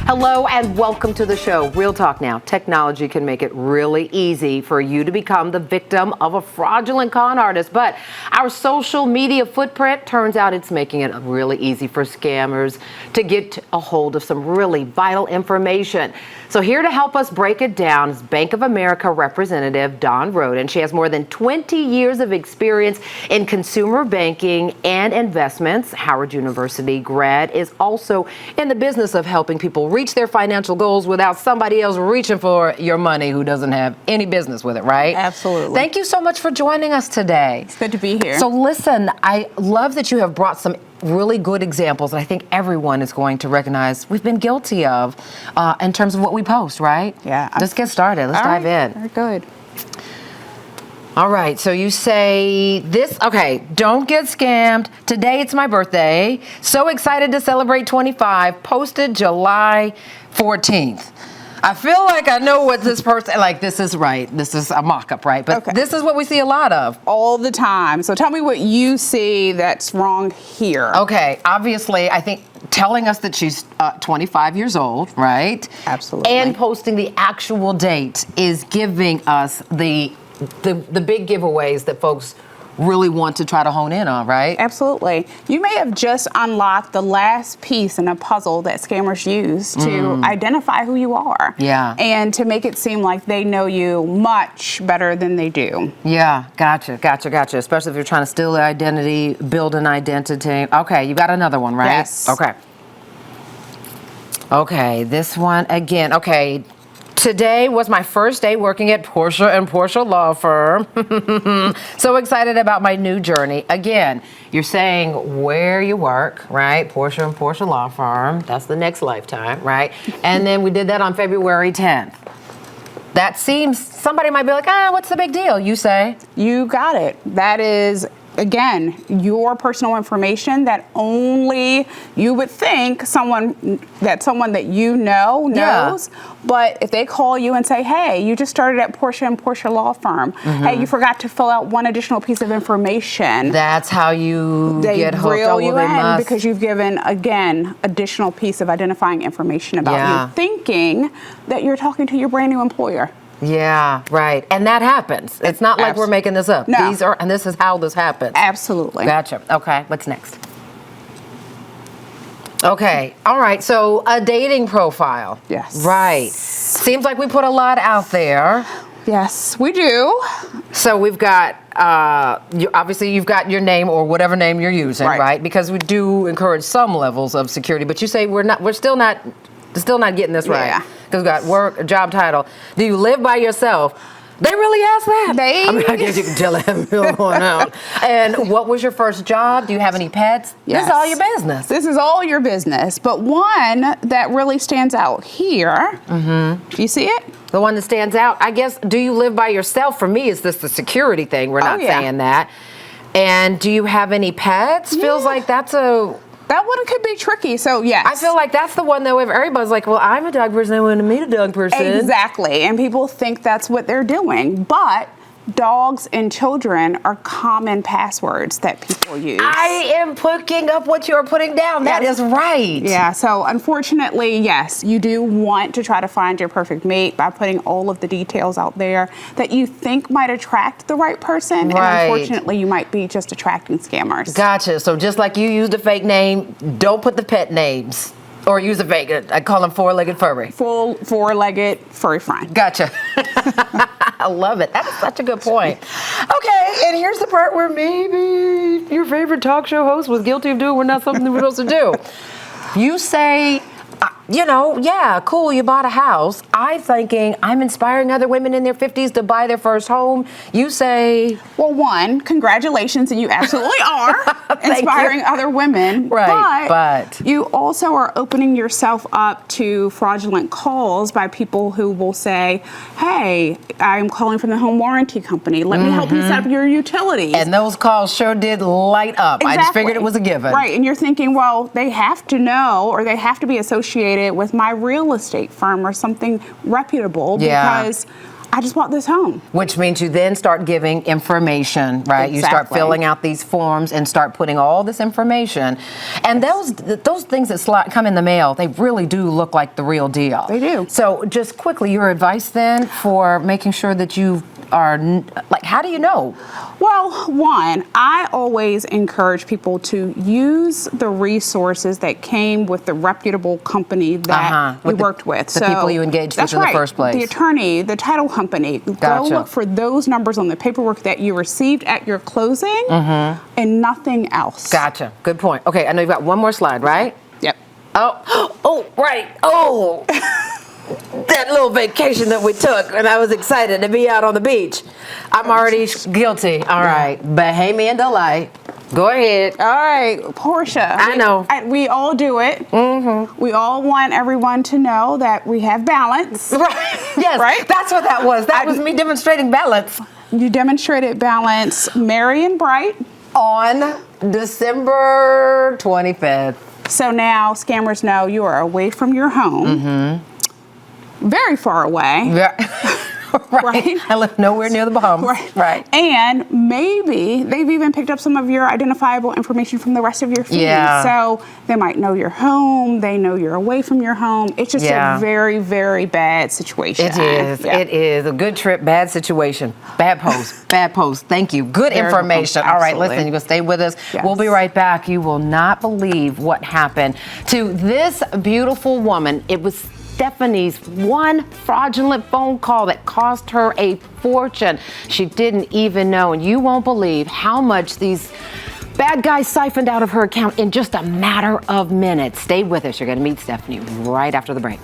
Hello and welcome to the show. Real talk now. Technology can make it really easy for you to become the victim of a fraudulent con artist, but our social media footprint turns out it's making it really easy for scammers to get a hold of some really vital information. So here to help us break it down is Bank of America representative Dawn Roden. She has more than 20 years of experience in consumer banking and investments. Howard University grad, is also in the business of helping people reach their financial goals without somebody else reaching for your money who doesn't have any business with it, right? Absolutely. Thank you so much for joining us today. It's good to be here. So listen, I love that you have brought some really good examples that I think everyone is going to recognize we've been guilty of in terms of what we post, right? Yeah. Let's get started. Let's dive in. Very good. All right, so you say this, okay, don't get scammed. Today it's my birthday. So excited to celebrate 25. Posted July 14th. I feel like I know what this person, like this is right. This is a mock-up, right? But This is what we see a lot of. All the time. So tell me what you see that's wrong here. Okay, obviously, I think telling us that she's 25 years old, right? Absolutely. And posting the actual date is giving us the big giveaways that folks really want to try to hone in on, right? Absolutely. You may have just unlocked the last piece in a puzzle that scammers use to identify who you are. Yeah. And to make it seem like they know you much better than they do. Yeah, gotcha. Especially if you're trying to steal their identity, build an identity. Okay, you got another one, right? Yes. Okay, this one again. Okay. Today was my first day working at Portia and Portia Law Firm. So excited about my new journey. Again, you're saying where you work, right? Portia and Portia Law Firm. That's the next lifetime, right? And then we did that on February 10th. That seems, somebody might be like, what's the big deal? You say. You got it. That is, again, your personal information that only you would think someone that you know knows. Yeah. But if they call you and say, hey, you just started at Portia and Portia Law Firm. Hey, you forgot to fill out one additional piece of information. That's how you get hooked. They reel you in because you've given, again, additional piece of identifying information about you, thinking that you're talking to your brand new employer. Yeah, right. And that happens. It's not like we're making this up. No. And this is how this happens. Absolutely. Gotcha. Okay, what's next? Okay, all right, so a dating profile. Yes. Right. Seems like we put a lot out there. Yes, we do. So we've got, obviously you've got your name or whatever name you're using, right? Because we do encourage some levels of security, but you say we're still not getting this right. Yeah. Because we've got work, job title. Do you live by yourself? They really ask that? I guess you can tell them going out. And what was your first job? Do you have any pets? Yes. This is all your business. This is all your business. But one that really stands out here, you see it? The one that stands out, I guess, do you live by yourself? For me, is this the security thing? We're not saying that. And do you have any pets? Feels like that's that one could be tricky, so yes. I feel like that's the one, though, if everybody's like, well, I'm a dog person, I want to meet a dog person. Exactly, and people think that's what they're doing, but dogs and children are common passwords that people use. I am picking up what you're putting down. That is right. Yeah, so unfortunately, yes, you do want to try to find your perfect mate by putting all of the details out there that you think might attract the right person. Right. And unfortunately, you might be just attracting scammers. Gotcha. So just like you used a fake name, don't put the pet names. Or use a fake, I call them four-legged furry. Full four-legged furry friend. Gotcha. I love it. That's such a good point. Okay, and here's the part where maybe your favorite talk show host was guilty of doing not something we're supposed to do. You say, cool, you bought a house. I'm thinking I'm inspiring other women in their 50s to buy their first home. You say... Well, one, congratulations, and you absolutely are inspiring other women. Right, but... You also are opening yourself up to fraudulent calls by people who will say, hey, I'm calling from the home warranty company. Let me help you set up your utilities. And those calls sure did light up. Exactly. I just figured it was a given. Right, and you're thinking, well, they have to know or they have to be associated with my real estate firm or something reputable because I just bought this home. Which means you then start giving information, right? You start Exactly. filling out these forms and start putting all this information. And those things that come in the mail, they really do look like the real deal. They do. So just quickly, your advice then for making sure that you are, like, how do you know? Well, one, I always encourage people to use the resources that came with the reputable company that you worked with. The people you engaged with in the first place. The attorney, the title company. Gotcha. Go look for those numbers on the paperwork that you received at your closing and nothing else. Gotcha. Good point. Okay, I know you've got one more slide, right? Yep. Oh, right. Oh. That little vacation that we took, and I was excited to be out on the beach. I'm already guilty. All right, Bahamian delight. Go ahead. All right, Portia. I know. We all do it. We all want everyone to know that we have balance. Right. Yes. Right? That's what that was. That was me demonstrating balance. You demonstrated balance merry and bright. On December 25th. So now scammers know you are away from your home. Very far away. Yeah. Right. I live nowhere near the Bahamas. Right. And maybe they've even picked up some of your identifiable information from the rest of your feed. Yeah. So they might know your home. They know you're away from your home. It's just a very, very bad situation. It is. Yeah. It is. A good trip, bad situation. Bad post. Bad post. Thank you. Good Very information. welcome. All right, Absolutely. listen, you can stay with us. Yes. We'll be right back. You will not believe what happened to this beautiful woman. It was Stephanie's one fraudulent phone call that cost her a fortune. She didn't even know, and you won't believe how much these bad guys siphoned out of her account in just a matter of minutes. Stay with us. You're going to meet Stephanie right after the break.